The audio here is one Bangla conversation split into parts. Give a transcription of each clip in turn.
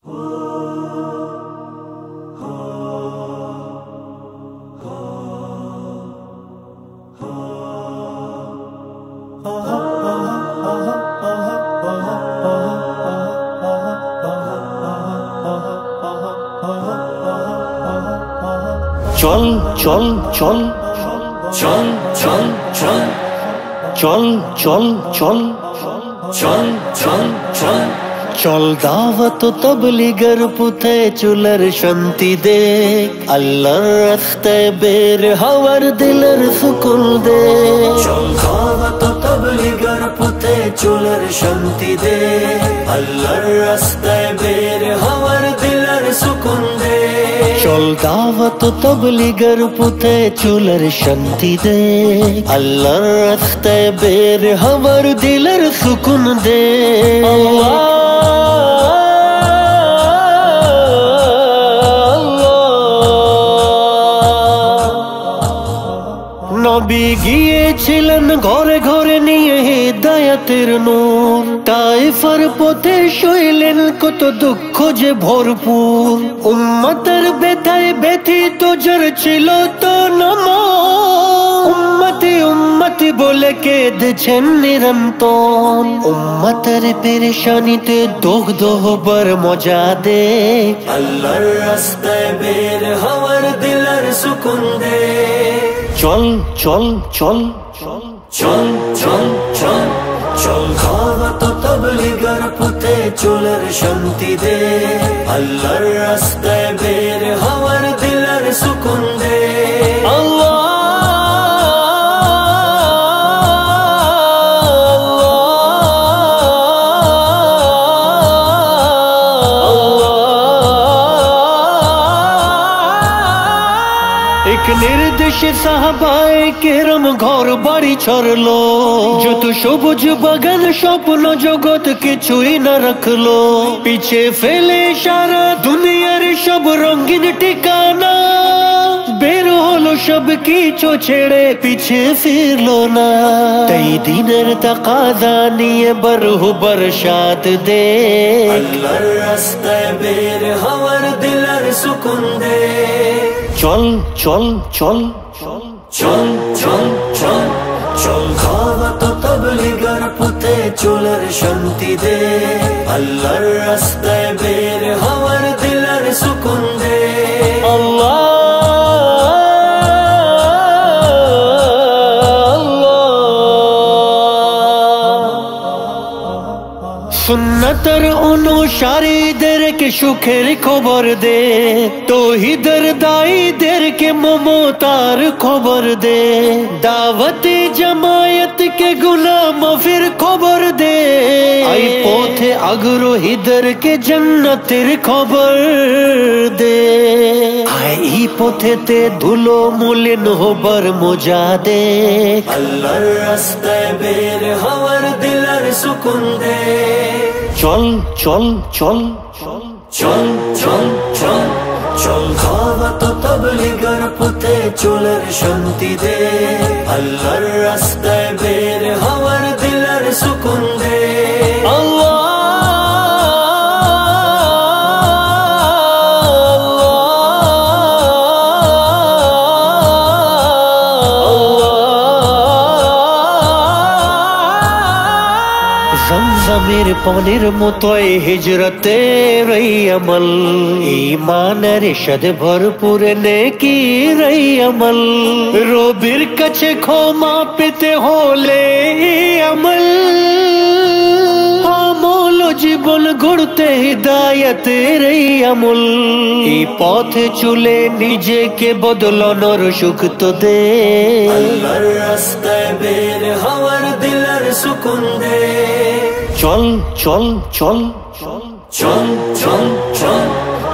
চল চল চল চল চল চল চল চল চল চল চল চল চল দাওয়াত তবলিগের পথে চুলার শান্তি দে আল্লাহর রাস্তায় বের হওয়ার দিলের সুকুন দে চল দাওয়াত তবলিগের পথে চুলার শান্তি দে আল্লাহর রাস্তায় বের হওয়ার দিলের সুকুন দে চল দাওয়াত তবলিগের পথে চুলার শান্তি দে আল্লাহর রাস্তায় বের হওয়ার দিলের সুকুন দে নবী গিয়েছিলেন ঘরে ঘরে নিয়ে হিদায়াতের নূর তাইফার পথে সইলেন কত দুঃখ যে ভরপুর উম্মতের ব্যথায় ব্যথিত যার ছিল তো নামাজ উম্মতি উম্মতি বলে কেঁদেছেন নিরন্তর উম্মতের পেরেশানিতে দগ্ধ হবার মজা দে আল্লাহর রাস্তায় বের হওয়ার দিলের সুকুন দে চল চল চল চল চল চল চল চল দাওয়াত তবলিগের পথে চুলার শান্তি দে আল্লাহর রাস্তায় বের হওয়ার দিলের সুকুন দে এক নির্দেশে সাহাবায়ে কেরাম ঘর বাড়ি ছাড়লো যত সবুজ বাগান স্বপ্ন জগৎ কিছুই না রাখলো পিছে ফেলে সারা দুনিয়ার সব রঙিন ঠিকানা বের হলো সব কিছু ছেড়ে পিছে ফিরলো না তাই দিনের তাকাদা নিয়ে বরহুবার সাথ দে আল্লাহর রাস্তায় বের হওয়ার দিলের সুকুন দে চল চল চল চল চল চল চল চল দাওয়াত তবলিগের পথে চুলার শান্তি দে আল্লাহর রাস্তায় বের হওয়ার দিলের সুকুন দে সুন্নতের অনুসারীদেরকে সুখের খবর দে তৌহিদের দায়ীদেরকে মমতার খবর দে দাওয়াতে জামায়াতকে গুনাহ মাফির খবর দে এই পথে আগ্রহীদেরকে জান্নাতের খবর দে এই পথেতে ধুলো মলিন হবার মজা দে আল্লাহর রাস্তায় বের হওয়ার দিলের সুকুন দে চল চল চল চল চল চল চল চল দাওয়াত তবলিগের পথে চুলার শান্তি দে আল্লাহর রাস্তায় বের হওয়ার দিলের সুকুন দে জমজমের পানির মতোই হিজরতের এই আমল ঈমানের ইরশাদ ভরপুর নেকির এই আমল রবের কাছে ক্ষমা পেতে হলে আমল আমল জীবন গড়তে হিদায়াতের এই আমল এই পথে চলে নিজেকে বদলানোর সুখ তো দে আল্লাহর রাস্তায় বের হওয়ার দিলের সুকুন দে চল চল চল চল চল চল চল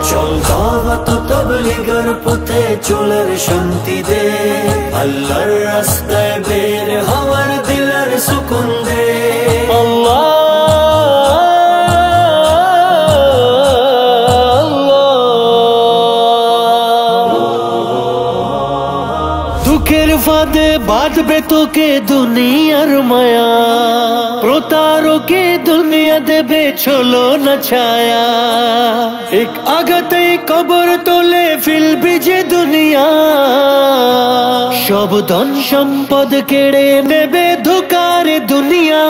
চল দাওয়াত তবলিগের পথে চুলার শান্তি দে আল্লাহর রাস্তায় বের হওয়ার দিলের সুকুন দে দুঃখের ফাঁদে বাঁধবে তোকে দুনিয়ার মায়া, প্রতারকে দুনিয়া দেবে ছলো না ছায়া। এক আঘাতেই কবর তোলে ফেলবি যে দুনিয়া, সব ধন সম্পদ কেড়ে নেবে ধোকার দুনিয়া।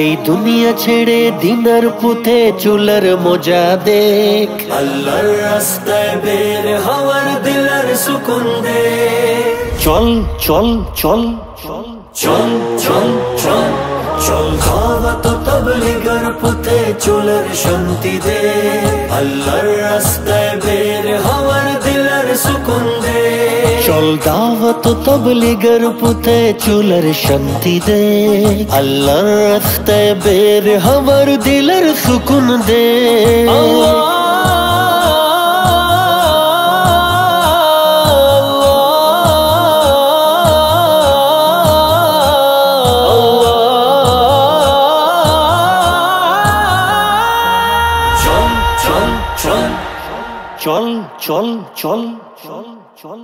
এই দুনিয়া ছেড়ে দিনার পথে চলার মজা দেখ, আল্লাহর রাস্তায় বের হওয়ার দিলের সুকুন দে। চল চল চল চল চল চল চল চল দাওয়াত তাবলীগের পথে চলার শান্তি দে, আল্লাহর রাস্তায় বের হওয়ার দিলের সুকুন দে। চল দাওয়াত তাবলীগের পথে চলার শান্তি দে, আল্লাহর রাস্তায় বের হওয়ার দিলের সুকুন দে। চল চল চল চল চল চল চল।